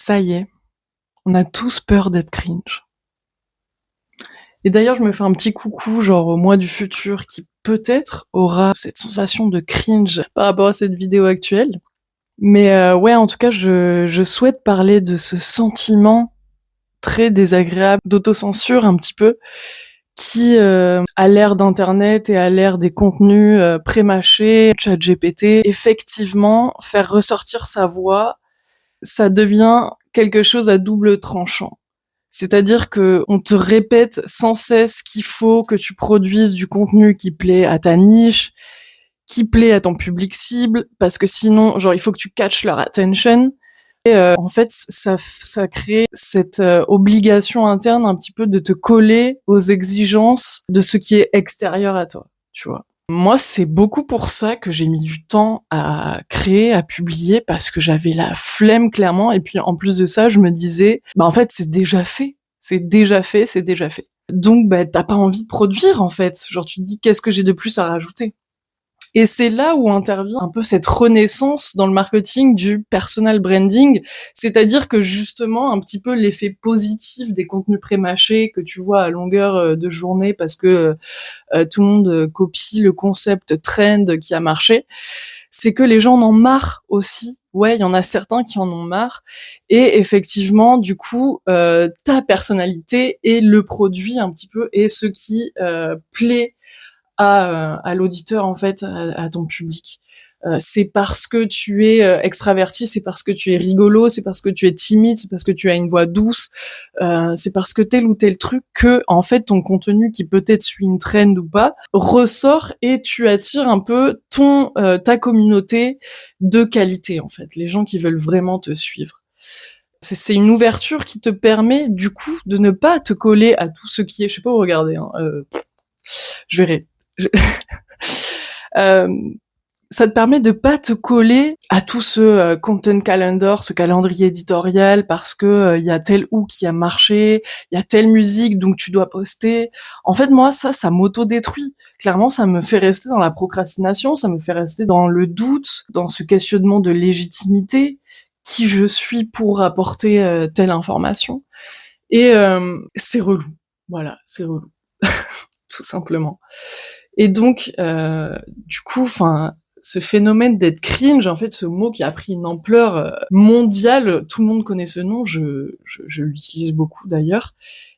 Ça y est, on a tous peur d'être cringe. Et d'ailleurs, je me fais un petit coucou, genre au moi du futur, qui peut-être aura cette sensation de cringe par rapport à cette vidéo actuelle. Mais ouais, en tout cas, je souhaite parler de ce sentiment très désagréable d'autocensure un petit peu, qui, à l'ère d'internet et à l'ère des contenus prémâchés, ChatGPT, effectivement, faire ressortir sa voix, ça devient quelque chose à double tranchant. C'est-à-dire que on te répète sans cesse qu'il faut que tu produises du contenu qui plaît à ta niche, qui plaît à ton public cible, parce que sinon, genre, il faut que tu catches leur attention. Et en fait, ça crée cette obligation interne un petit peu de te coller aux exigences de ce qui est extérieur à toi, tu vois. Moi, c'est beaucoup pour ça que j'ai mis du temps à créer, à publier, parce que j'avais la flemme clairement. Et puis en plus de ça, je me disais, bah en fait, c'est déjà fait, c'est déjà fait, c'est déjà fait. Donc, bah t'as pas envie de produire en fait. Genre, tu te dis, qu'est-ce que j'ai de plus à rajouter? Et c'est là où intervient un peu cette renaissance dans le marketing du personal branding, c'est-à-dire que justement un petit peu l'effet positif des contenus prémâchés que tu vois à longueur de journée parce que tout le monde copie le concept trend qui a marché, c'est que les gens en ont marre aussi. Ouais, il y en a certains qui en ont marre. Et effectivement, du coup, ta personnalité est le produit un petit peu et ce qui plaît à l'auditeur en fait, à ton public. C'est parce que tu es extraverti, c'est parce que tu es rigolo, c'est parce que tu es timide, c'est parce que tu as une voix douce, c'est parce que tel ou tel truc que en fait ton contenu qui peut-être suit une trend ou pas ressort et tu attires un peu ta communauté de qualité en fait, les gens qui veulent vraiment te suivre. C'est une ouverture qui te permet du coup de ne pas te coller à tout ce qui est, je sais pas où regarder, hein, je verrai. Je- Euh, Ça te permet de pas te coller à tout ce content calendar, ce calendrier éditorial, parce que y a tel ou qui a marché, il y a telle musique, donc tu dois poster. En fait, moi, ça m'auto-détruit. Clairement, ça me fait rester dans la procrastination, ça me fait rester dans le doute, dans ce questionnement de légitimité, qui je suis pour apporter telle information. Et c'est relou. Voilà, c'est relou, tout simplement. Et donc, du coup, enfin, ce phénomène d'être cringe, en fait, ce mot qui a pris une ampleur mondiale, tout le monde connaît ce nom, je l'utilise beaucoup d'ailleurs.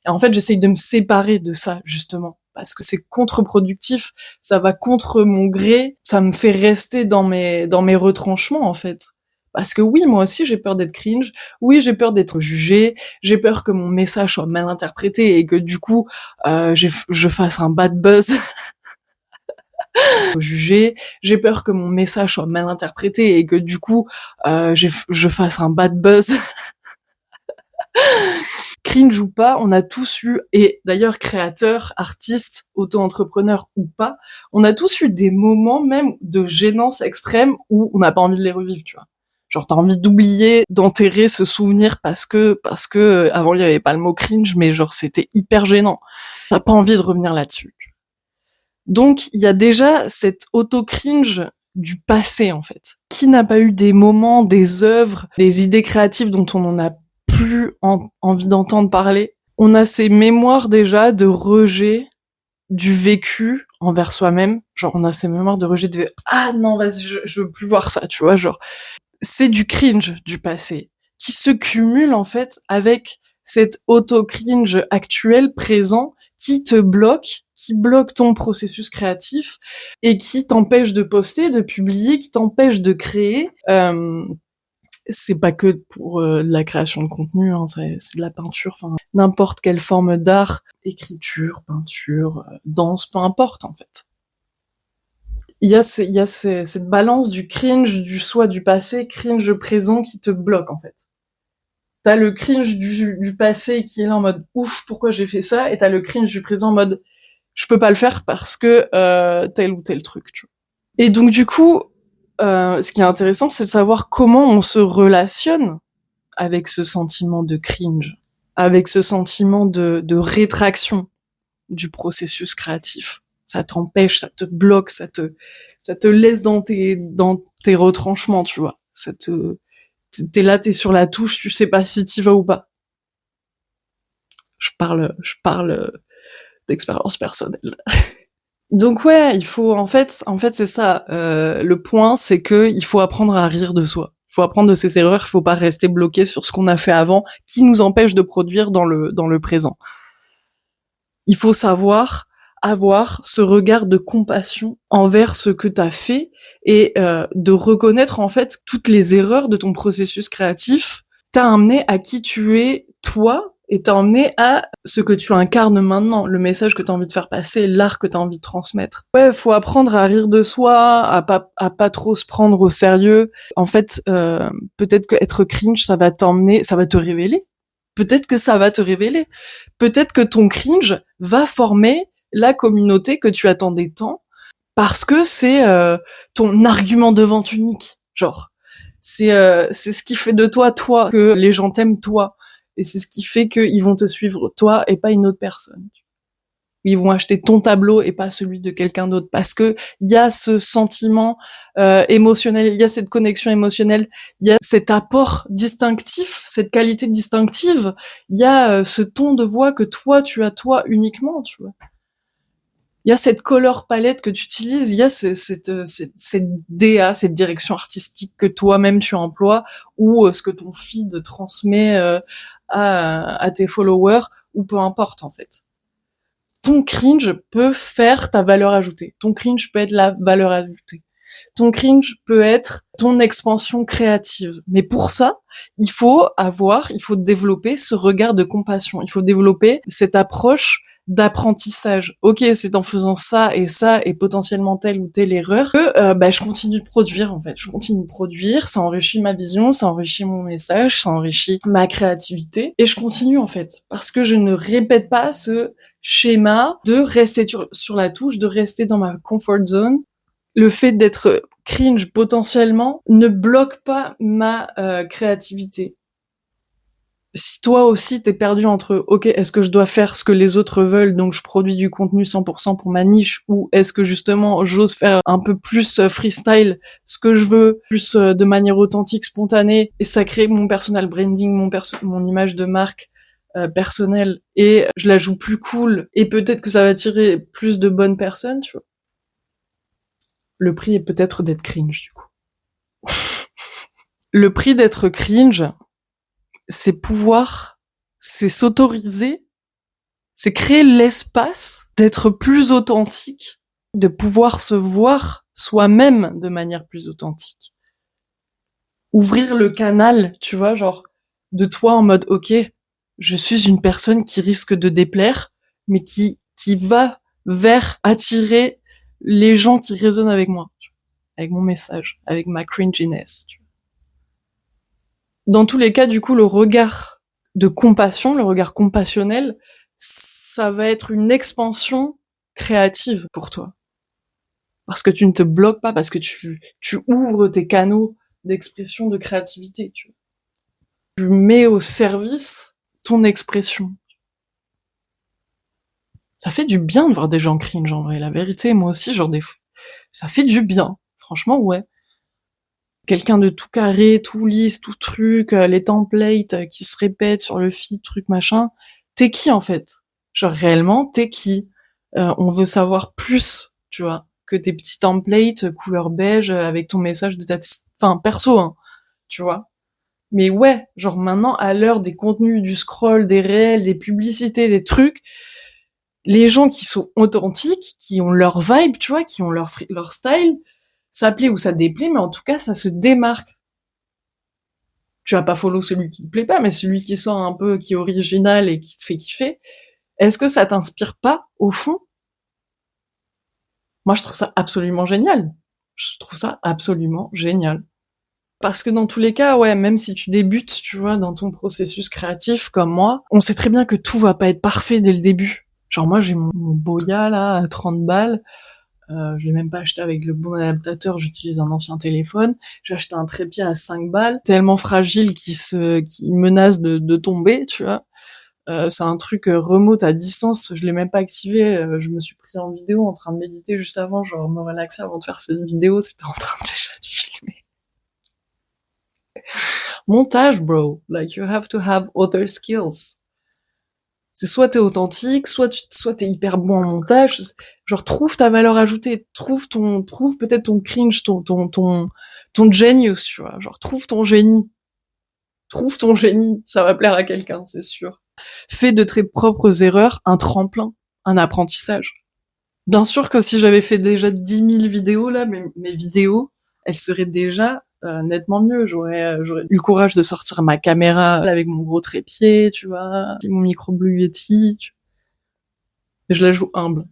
Et en fait, j'essaye de me séparer de ça, justement, parce que c'est contre-productif, ça va contre mon gré, ça me fait rester dans mes retranchements, en fait. Parce que oui, moi aussi, j'ai peur d'être cringe, oui, j'ai peur d'être jugée, j'ai peur que mon message soit mal interprété et que du coup, je fasse un bad buzz jugé, j'ai peur que mon message soit mal interprété et que du coup je fasse un bad buzz. Cringe ou pas, on a tous eu, et d'ailleurs créateurs, artistes, auto-entrepreneurs ou pas, on a tous eu des moments même de gênance extrême où on n'a pas envie de les revivre, tu vois. Genre t'as envie d'oublier, d'enterrer ce souvenir parce que avant il y avait pas le mot cringe, mais genre c'était hyper gênant. T'as pas envie de revenir là-dessus. Donc, il y a déjà cette auto-cringe du passé, en fait. Qui n'a pas eu des moments, des œuvres, des idées créatives dont on n'en a plus envie d'entendre parler? On a ces mémoires déjà de rejet du vécu envers soi-même. Genre, on a ces mémoires de rejet de ah non, vas-y, je veux plus voir ça, tu vois, genre. C'est du cringe du passé qui se cumule, en fait, avec cet auto-cringe actuel, présent, qui bloque ton processus créatif et qui t'empêche de poster, de publier, qui t'empêche de créer. C'est pas que pour la création de contenu, hein, c'est de la peinture, enfin n'importe quelle forme d'art, écriture, peinture, danse, peu importe en fait. Cette balance du cringe du soi du passé, cringe présent qui te bloque en fait. T'as le cringe du passé qui est là en mode ouf, pourquoi j'ai fait ça, et t'as le cringe du présent en mode je peux pas le faire parce que tel ou tel truc, tu vois. Et donc du coup, ce qui est intéressant, c'est de savoir comment on se relationne avec ce sentiment de cringe, avec ce sentiment de rétraction du processus créatif. Ça t'empêche, ça te bloque, ça te laisse dans tes retranchements, tu vois. Ça te T'es là, t'es sur la touche, tu sais pas si t'y vas ou pas. Je parle d'expérience personnelle. Donc ouais, il faut en fait c'est ça. Le point, c'est que il faut apprendre à rire de soi. Il faut apprendre de ses erreurs. Il faut pas rester bloqué sur ce qu'on a fait avant, qui nous empêche de produire dans le présent. Il faut savoir avoir ce regard de compassion envers ce que t'as fait et de reconnaître en fait toutes les erreurs de ton processus créatif t'a amené à qui tu es toi et t'a emmené à ce que tu incarnes maintenant, le message que t'as envie de faire passer, l'art que t'as envie de transmettre. Ouais, faut apprendre à rire de soi, à pas trop se prendre au sérieux. En fait, peut-être que être cringe, ça va t'emmener, ça va te révéler. Peut-être que ça va te révéler. Peut-être que ton cringe va former la communauté que tu attendais tant, parce que c'est ton argument de vente unique, genre. C'est ce qui fait de toi, que les gens t'aiment toi. Et c'est ce qui fait qu'ils vont te suivre toi et pas une autre personne. Ils vont acheter ton tableau et pas celui de quelqu'un d'autre. Parce que il y a ce sentiment émotionnel, il y a cette connexion émotionnelle, il y a cet apport distinctif, cette qualité distinctive, il y a ce ton de voix que toi, tu as toi uniquement, tu vois. Il y a cette color palette que tu utilises, il y a cette DA, cette direction artistique que toi-même tu emploies, ou ce que ton feed transmet à tes followers, ou peu importe en fait. Ton cringe peut faire ta valeur ajoutée. Ton cringe peut être la valeur ajoutée. Ton cringe peut être ton expansion créative. Mais pour ça, il faut développer ce regard de compassion. Il faut développer cette approche d'apprentissage. Ok, c'est en faisant ça et potentiellement telle ou telle erreur que je continue de produire en fait. Je continue de produire, ça enrichit ma vision, ça enrichit mon message, ça enrichit ma créativité et je continue en fait parce que je ne répète pas ce schéma de rester sur la touche, de rester dans ma comfort zone. Le fait d'être cringe potentiellement ne bloque pas ma créativité. Si toi aussi t'es perdu entre ok, est-ce que je dois faire ce que les autres veulent, donc je produis du contenu 100% pour ma niche, ou est-ce que justement j'ose faire un peu plus freestyle, ce que je veux, plus de manière authentique, spontanée, et ça crée mon personal branding, mon image de marque personnelle, et je la joue plus cool, et peut-être que ça va attirer plus de bonnes personnes, tu vois. Le prix est peut-être d'être cringe, du coup. Le prix d'être cringe, c'est s'autoriser, c'est créer l'espace d'être plus authentique, de pouvoir se voir soi-même de manière plus authentique. Ouvrir le canal, tu vois, genre, de toi en mode, ok, je suis une personne qui risque de déplaire, mais qui va vers attirer les gens qui résonnent avec moi, avec mon message, avec ma cringiness. Dans tous les cas, du coup, le regard de compassion, le regard compassionnel, ça va être une expansion créative pour toi. Parce que tu ne te bloques pas, parce que tu ouvres tes canaux d'expression, de créativité. Tu mets au service ton expression. Ça fait du bien de voir des gens cringe, en vrai. La vérité, moi aussi, genre ça fait du bien. Franchement, ouais. Quelqu'un de tout carré, tout lisse, tout truc, les templates qui se répètent sur le feed, truc machin. T'es qui en fait? Genre réellement, t'es qui? On veut savoir plus, tu vois, que tes petits templates couleur beige avec ton message de enfin perso, hein, tu vois. Mais ouais, genre maintenant à l'heure des contenus, du scroll, des réels, des publicités, des trucs, les gens qui sont authentiques, qui ont leur vibe, tu vois, qui ont leur style, ça plaît ou ça déplaît, mais en tout cas, ça se démarque. Tu vas pas follow celui qui te plaît pas, mais celui qui sort un peu, qui est original et qui te fait kiffer. Est-ce que ça t'inspire pas, au fond? Moi, je trouve ça absolument génial. Je trouve ça absolument génial. Parce que dans tous les cas, ouais, même si tu débutes, tu vois, dans ton processus créatif comme moi, on sait très bien que tout va pas être parfait dès le début. Genre moi, j'ai mon Boya, là, à 30 balles. Je l'ai même pas acheté avec le bon adaptateur, j'utilise un ancien téléphone. J'ai acheté un trépied à 5 balles, tellement fragile qui menace de tomber, tu vois. C'est un truc remote à distance, je l'ai même pas activé, je me suis pris en vidéo en train de méditer juste avant, genre me relaxer avant de faire cette vidéo, c'était en train déjà de filmer. Montage, bro. Like, you have to have other skills. C'est soit t'es authentique, soit t'es hyper bon en montage. Genre, trouve ta valeur ajoutée. Trouve peut-être ton cringe, ton genius, tu vois. Genre, trouve ton génie. Trouve ton génie. Ça va plaire à quelqu'un, c'est sûr. Fais de tes propres erreurs un tremplin, un apprentissage. Bien sûr que si j'avais fait déjà 10 000 vidéos, là, mes vidéos, elles seraient déjà nettement mieux. J'aurais eu le courage de sortir ma caméra avec mon gros trépied, tu vois, mon micro Blue Yeti. Et je la joue humble.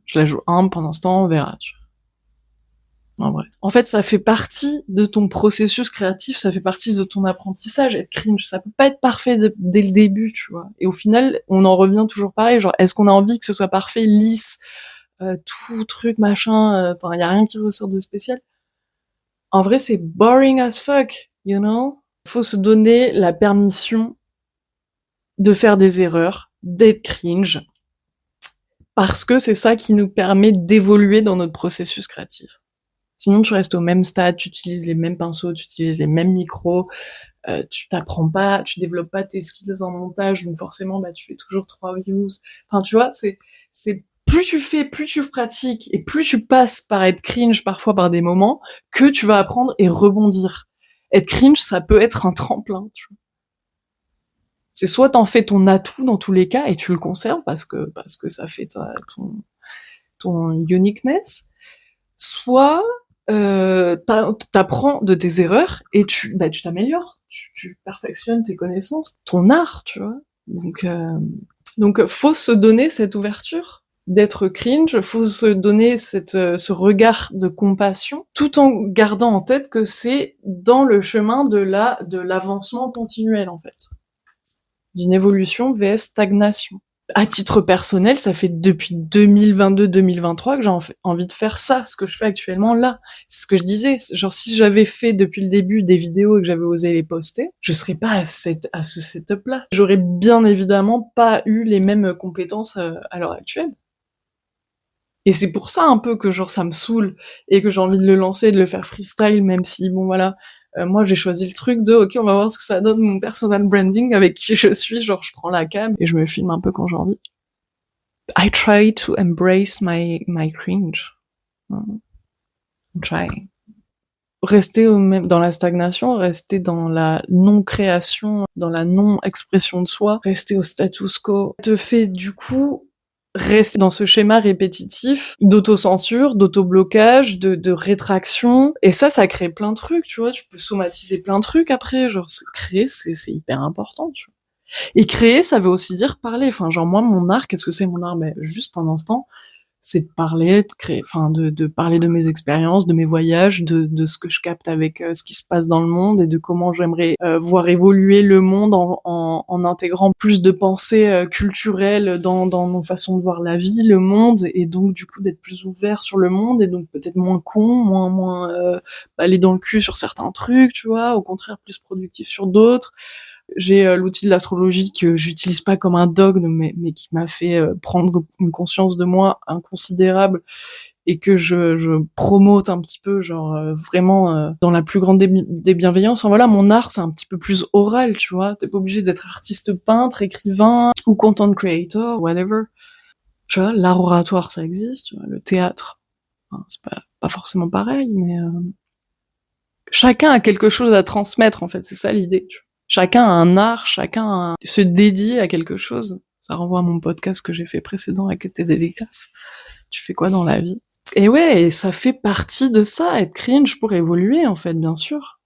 Pendant ce temps, on verra, tu vois. En vrai. En fait, ça fait partie de ton processus créatif, ça fait partie de ton apprentissage. Être cringe, ça peut pas être parfait dès le début, tu vois. Et au final, on en revient toujours pareil. Genre, est-ce qu'on a envie que ce soit parfait, lisse, tout truc, machin, enfin, y a rien qui ressort de spécial. En vrai, c'est boring as fuck, you know? Faut se donner la permission de faire des erreurs, d'être cringe, parce que c'est ça qui nous permet d'évoluer dans notre processus créatif. Sinon, tu restes au même stade, tu utilises les mêmes pinceaux, tu utilises les mêmes micros, tu t'apprends pas, tu développes pas tes skills en montage, donc forcément, bah, tu fais toujours 3 views. Enfin, tu vois, c'est plus tu fais, plus tu pratiques, et plus tu passes par être cringe parfois par des moments, que tu vas apprendre et rebondir. Être cringe, ça peut être un tremplin, tu vois. C'est soit t'en fais ton atout dans tous les cas, et tu le conserves parce que ça fait ton uniqueness, soit t'apprends de tes erreurs et tu t'améliores, tu perfectionnes tes connaissances, ton art, tu vois. Donc faut se donner cette ouverture d'être cringe, faut se donner ce regard de compassion, tout en gardant en tête que c'est dans le chemin de l'avancement continuel, en fait. D'une évolution vs stagnation. À titre personnel, ça fait depuis 2022-2023 que j'ai envie de faire ça, ce que je fais actuellement là. C'est ce que je disais. Genre, si j'avais fait depuis le début des vidéos et que j'avais osé les poster, je serais pas à ce setup-là. J'aurais bien évidemment pas eu les mêmes compétences à l'heure actuelle. Et c'est pour ça un peu que genre ça me saoule et que j'ai envie de le lancer, de le faire freestyle, même si bon voilà, moi j'ai choisi le truc de ok, on va voir ce que ça donne mon personal branding avec qui je suis, genre je prends la cam et je me filme un peu quand j'ai envie. I try to embrace my cringe. I'm trying. Rester même dans la stagnation, rester dans la non-création, dans la non-expression de soi, rester au status quo, te fait du coup rester dans ce schéma répétitif d'autocensure, d'autoblocage, de rétraction. Et ça crée plein de trucs, tu vois. Tu peux somatiser plein de trucs après. Genre, créer, c'est hyper important, tu vois. Et créer, ça veut aussi dire parler. Enfin, genre, moi, mon art, qu'est-ce que c'est mon art? Ben, juste pendant ce temps, c'est de parler, de créer, enfin de parler de mes expériences, de mes voyages, de ce que je capte avec ce qui se passe dans le monde et de comment j'aimerais voir évoluer le monde en intégrant plus de pensées culturelles dans nos façons de voir la vie, le monde, et donc du coup d'être plus ouvert sur le monde et donc peut-être moins con, moins aller dans le cul sur certains trucs, tu vois, au contraire plus productif sur d'autres. J'ai l'outil de l'astrologie que j'utilise pas comme un dogme, mais qui m'a fait prendre une conscience de moi inconsidérable et que je promote un petit peu, genre vraiment dans la plus grande des bienveillances. Enfin voilà, mon art c'est un petit peu plus oral, tu vois. T'es pas obligé d'être artiste peintre, écrivain ou content creator, whatever. Tu vois, l'art oratoire ça existe, tu vois, le théâtre, enfin, c'est pas forcément pareil, mais chacun a quelque chose à transmettre en fait, c'est ça l'idée. Tu vois. Chacun a un art, se dédie à quelque chose. Ça renvoie à mon podcast que j'ai fait précédent avec tes dédicaces. Tu fais quoi dans la vie? Et ouais, et ça fait partie de ça, être cringe pour évoluer, en fait, bien sûr.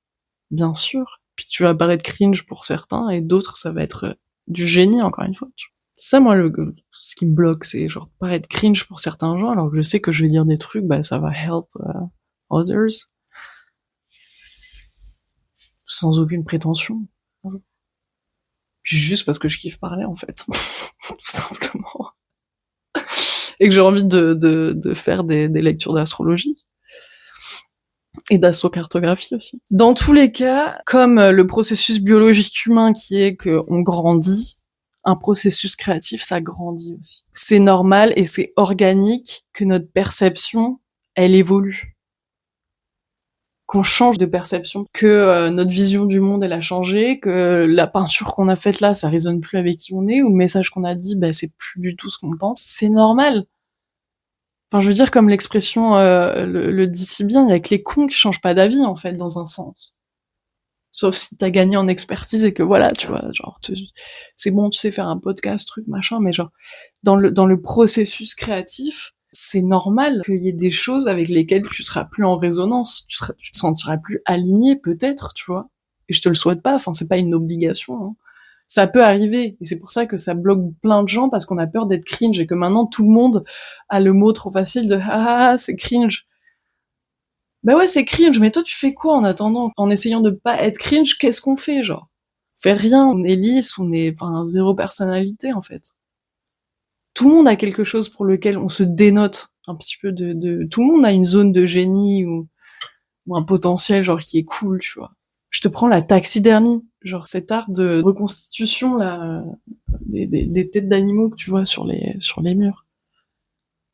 Bien sûr. Puis tu vas paraître cringe pour certains, et d'autres, ça va être du génie, encore une fois. C'est ça, moi, ce qui me bloque, c'est genre paraître cringe pour certains gens, alors que je sais que je vais dire des trucs, bah ça va help others, sans aucune prétention. Puis juste parce que je kiffe parler, en fait. Tout simplement. Et que j'ai envie de faire des lectures d'astrologie. Et d'astrocartographie aussi. Dans tous les cas, comme le processus biologique humain qui est qu'on grandit, un processus créatif, ça grandit aussi. C'est normal et c'est organique que notre perception, elle évolue. qu'on change de perception, que notre vision du monde elle a changé, que la peinture qu'on a faite là, ça résonne plus avec qui on est, ou le message qu'on a dit, c'est plus du tout ce qu'on pense, c'est normal. Enfin, je veux dire, comme l'expression le dit si bien, il y a que les cons qui changent pas d'avis, en fait, dans un sens. Sauf si t'as gagné en expertise et que voilà, tu vois, genre, c'est bon, tu sais faire un podcast, truc, machin, mais genre, dans le processus créatif, c'est normal qu'il y ait des choses avec lesquelles tu seras plus en résonance, tu te sentiras plus aligné, peut-être, tu vois. Et je te le souhaite pas, enfin, c'est pas une obligation, hein. Ça peut arriver, et c'est pour ça que ça bloque plein de gens, parce qu'on a peur d'être cringe, et que maintenant tout le monde a le mot trop facile de c'est cringe. Bah ouais, c'est cringe, mais toi tu fais quoi en attendant? En essayant de pas être cringe, qu'est-ce qu'on fait, genre? On fait rien, on est lisse, enfin, zéro personnalité, en fait. Tout le monde a quelque chose pour lequel on se dénote un petit peu tout le monde a une zone de génie ou un potentiel, genre, qui est cool, tu vois. Je te prends la taxidermie, genre cet art de reconstitution, là, des têtes d'animaux que tu vois sur les murs.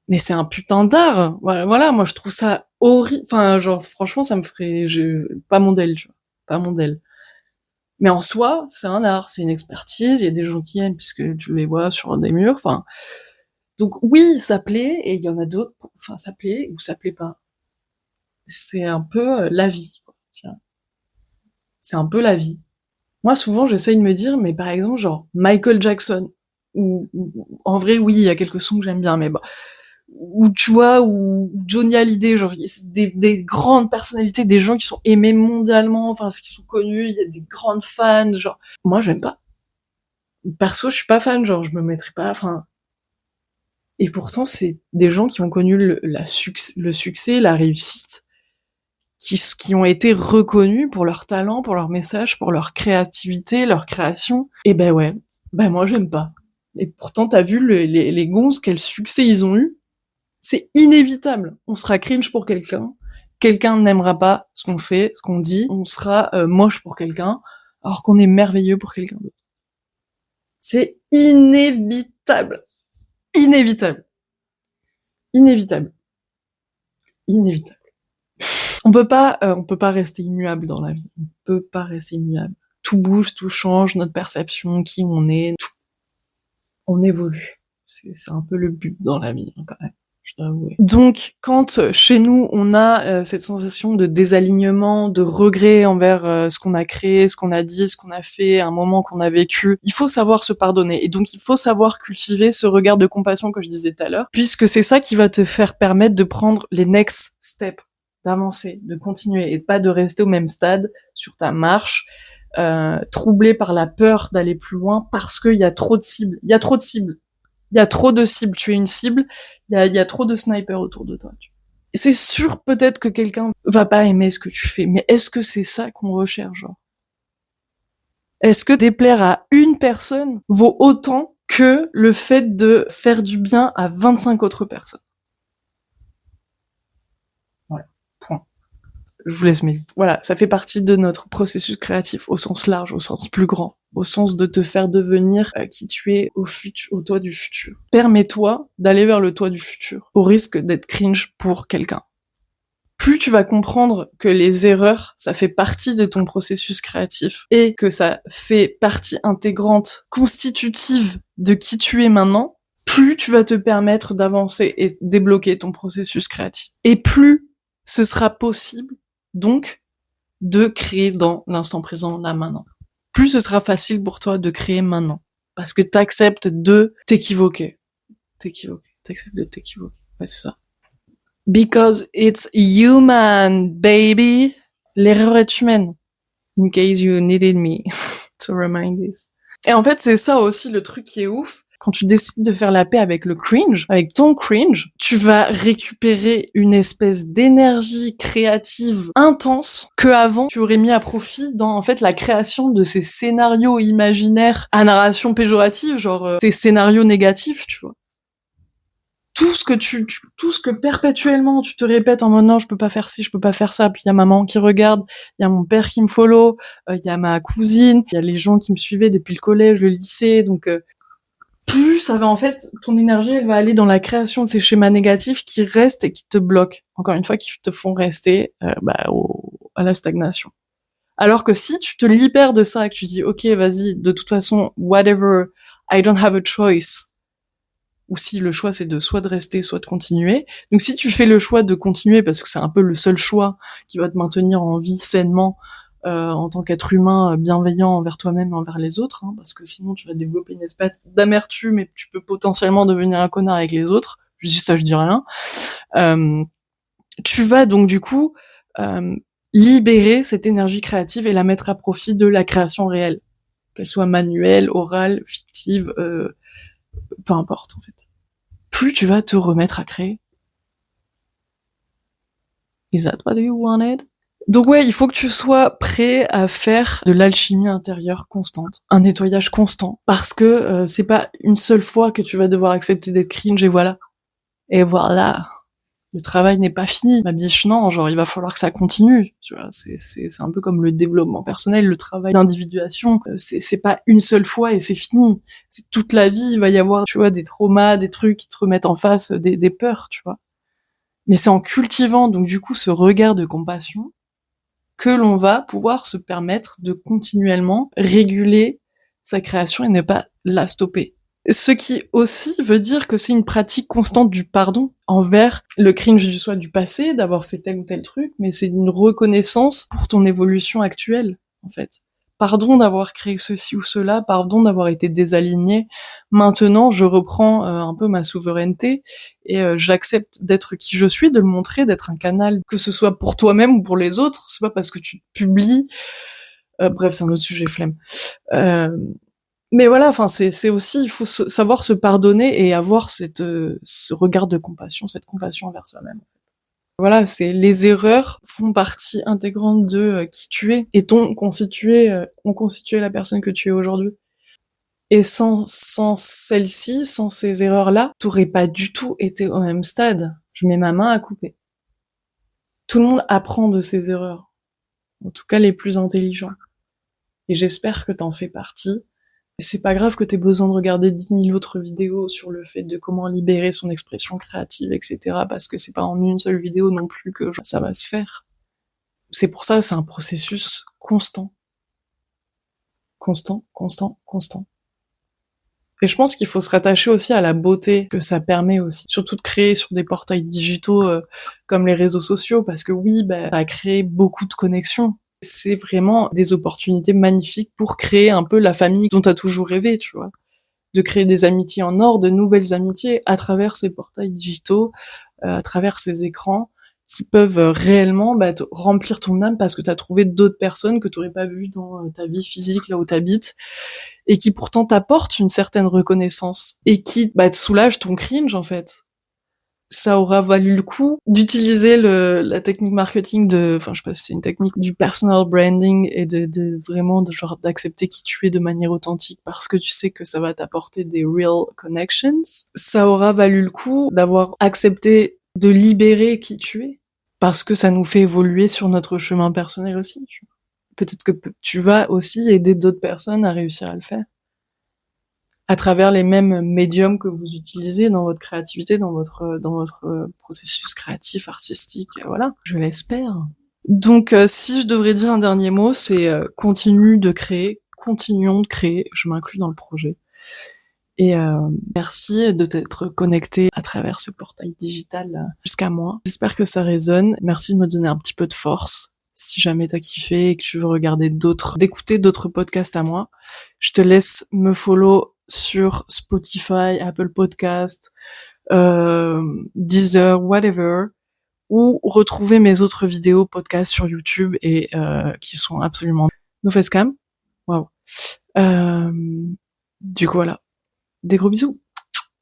Mais c'est un putain d'art. Voilà, moi je trouve ça horrible. Enfin, genre, franchement, ça me ferait, pas mon del, tu vois. Pas mon del. Mais en soi, c'est un art, c'est une expertise, il y a des gens qui aiment puisque tu les vois sur des murs, enfin. Donc oui, ça plaît, et il y en a d'autres, enfin, ça plaît ou ça plaît pas. C'est un peu la vie, quoi. C'est un peu la vie. Moi, souvent, j'essaye de me dire, mais par exemple, genre, Michael Jackson, en vrai, oui, il y a quelques sons que j'aime bien, mais ou tu vois, ou Johnny Hallyday, genre, il y a des grandes personnalités, des gens qui sont aimés mondialement, enfin, qui sont connus, il y a des grandes fans, genre. Moi, j'aime pas. Perso, je suis pas fan, genre, je me mettrais pas, enfin. Et pourtant, c'est des gens qui ont connu le succès, la réussite, qui ont été reconnus pour leur talent, pour leur message, pour leur créativité, leur création. Et ben ouais, moi j'aime pas. Et pourtant, t'as vu les gonzes, quel succès ils ont eu. C'est inévitable. On sera cringe pour quelqu'un n'aimera pas ce qu'on fait, ce qu'on dit, on sera moche pour quelqu'un, alors qu'on est merveilleux pour quelqu'un d'autre. C'est inévitable. Inévitable. Inévitable. Inévitable. On peut pas rester immuable dans la vie. On peut pas rester immuable. Tout bouge, tout change, notre perception, qui on est, tout. On évolue. C'est un peu le but dans la vie, hein, quand même. Je dois avouer. Donc, quand chez nous, on a cette sensation de désalignement, de regret envers ce qu'on a créé, ce qu'on a dit, ce qu'on a fait, un moment qu'on a vécu, il faut savoir se pardonner. Et donc, il faut savoir cultiver ce regard de compassion que je disais tout à l'heure, puisque c'est ça qui va te faire permettre de prendre les next steps, d'avancer, de continuer, et pas de rester au même stade sur ta marche, troublé par la peur d'aller plus loin, parce qu'il y a trop de cibles. Il y a trop de cibles. Il y a trop de cibles, tu es une cible, il y a trop de snipers autour de toi. C'est sûr, peut-être que quelqu'un va pas aimer ce que tu fais, mais est-ce que c'est ça qu'on recherche, genre? Est-ce que déplaire à une personne vaut autant que le fait de faire du bien à 25 autres personnes? Voilà, point. Je vous laisse méditer. Voilà, ça fait partie de notre processus créatif au sens large, au sens plus grand, au sens de te faire devenir qui tu es au toi du futur. Permets-toi d'aller vers le toi du futur, au risque d'être cringe pour quelqu'un. Plus tu vas comprendre que les erreurs, ça fait partie de ton processus créatif, et que ça fait partie intégrante, constitutive de qui tu es maintenant, plus tu vas te permettre d'avancer et débloquer ton processus créatif. Et plus ce sera possible, donc, de créer dans l'instant présent, là, maintenant. Plus ce sera facile pour toi de créer maintenant. Parce que t'acceptes de t'équivoquer. T'acceptes de t'équivoquer. Ouais, c'est ça. Because it's human, baby. L'erreur est humaine. In case you needed me to remind this. Et en fait, c'est ça aussi le truc qui est ouf. Quand tu décides de faire la paix avec le cringe, avec ton cringe, tu vas récupérer une espèce d'énergie créative intense que avant tu aurais mis à profit dans en fait la création de ces scénarios imaginaires à narration péjorative, genre ces scénarios négatifs, tu vois. Tout ce que perpétuellement tu te répètes en mode non, je peux pas faire ci, je peux pas faire ça, puis il y a maman qui regarde, il y a mon père qui me follow, il y a ma cousine, il y a les gens qui me suivaient depuis le collège, le lycée, donc plus ça va en fait, ton énergie elle va aller dans la création de ces schémas négatifs qui restent et qui te bloquent. Encore une fois, qui te font rester à la stagnation. Alors que si tu te libères de ça et que tu dis ok vas-y, de toute façon whatever, I don't have a choice, ou si le choix c'est de soit de rester soit de continuer, donc si tu fais le choix de continuer parce que c'est un peu le seul choix qui va te maintenir en vie sainement, en tant qu'être humain bienveillant envers toi-même et envers les autres, hein, parce que sinon tu vas développer une espèce d'amertume et tu peux potentiellement devenir un connard avec les autres, je dis ça, je dis rien, tu vas donc du coup libérer cette énergie créative et la mettre à profit de la création réelle, qu'elle soit manuelle, orale, fictive, peu importe en fait. Plus tu vas te remettre à créer. Is that what you wanted? Donc ouais, il faut que tu sois prêt à faire de l'alchimie intérieure constante, un nettoyage constant, parce que c'est pas une seule fois que tu vas devoir accepter d'être cringe et voilà. Et voilà. Le travail n'est pas fini, ma biche, non, genre il va falloir que ça continue, tu vois, c'est un peu comme le développement personnel, le travail d'individuation, c'est pas une seule fois et c'est fini, c'est toute la vie, il va y avoir, tu vois, des traumas, des trucs qui te remettent en face, des peurs, tu vois. Mais c'est en cultivant donc du coup ce regard de compassion que l'on va pouvoir se permettre de continuellement réguler sa création et ne pas la stopper. Ce qui aussi veut dire que c'est une pratique constante du pardon envers le cringe du soi du passé, d'avoir fait tel ou tel truc, mais c'est une reconnaissance pour ton évolution actuelle, en fait. Pardon d'avoir créé ceci ou cela, pardon d'avoir été désaligné. Maintenant, je reprends un peu ma souveraineté et j'accepte d'être qui je suis, de le montrer, d'être un canal, que ce soit pour toi-même ou pour les autres. C'est pas parce que tu publies. Bref, c'est un autre sujet, flemme. Mais voilà, enfin, c'est aussi, il faut savoir se pardonner et avoir ce regard de compassion, cette compassion envers soi-même. Voilà, c'est les erreurs font partie intégrante de qui tu es et ont constitué la personne que tu es aujourd'hui. Et sans celle-ci, sans ces erreurs-là, t'aurais pas du tout été au même stade. Je mets ma main à couper. Tout le monde apprend de ses erreurs. En tout cas, les plus intelligents. Et j'espère que t'en fais partie. C'est pas grave que t'aies besoin de regarder 10 000 autres vidéos sur le fait de comment libérer son expression créative, etc. Parce que c'est pas en une seule vidéo non plus que ça va se faire. C'est pour ça que c'est un processus constant. Constant, constant, constant. Et je pense qu'il faut se rattacher aussi à la beauté que ça permet aussi. Surtout de créer sur des portails digitaux comme les réseaux sociaux, parce que oui, ça a créé beaucoup de connexions. C'est vraiment des opportunités magnifiques pour créer un peu la famille dont t'as toujours rêvé, tu vois. De créer des amitiés en or, de nouvelles amitiés à travers ces portails digitaux, à travers ces écrans, qui peuvent réellement te remplir ton âme parce que t'as trouvé d'autres personnes que t'aurais pas vues dans ta vie physique, là où t'habites, et qui pourtant t'apportent une certaine reconnaissance, et qui te soulagent ton cringe, en fait. Ça aura valu le coup d'utiliser la technique marketing enfin, je sais pas si c'est une technique du personal branding et de vraiment genre d'accepter qui tu es de manière authentique parce que tu sais que ça va t'apporter des real connections. Ça aura valu le coup d'avoir accepté de libérer qui tu es parce que ça nous fait évoluer sur notre chemin personnel aussi. Peut-être que tu vas aussi aider d'autres personnes à réussir à le faire à travers les mêmes médiums que vous utilisez dans votre créativité, dans votre processus créatif, artistique, voilà, je l'espère. Donc si je devrais dire un dernier mot, c'est continue de créer, continuons de créer, je m'inclus dans le projet. Et merci de t'être connecté à travers ce portail digital jusqu'à moi. J'espère que ça résonne. Merci de me donner un petit peu de force. Si jamais t'as kiffé et que tu veux regarder d'écouter d'autres podcasts à moi, je te laisse me follow sur Spotify, Apple Podcast, Deezer, whatever, ou retrouver mes autres vidéos podcasts sur YouTube et qui sont absolument no face cam. Waouh. Du coup voilà, des gros bisous.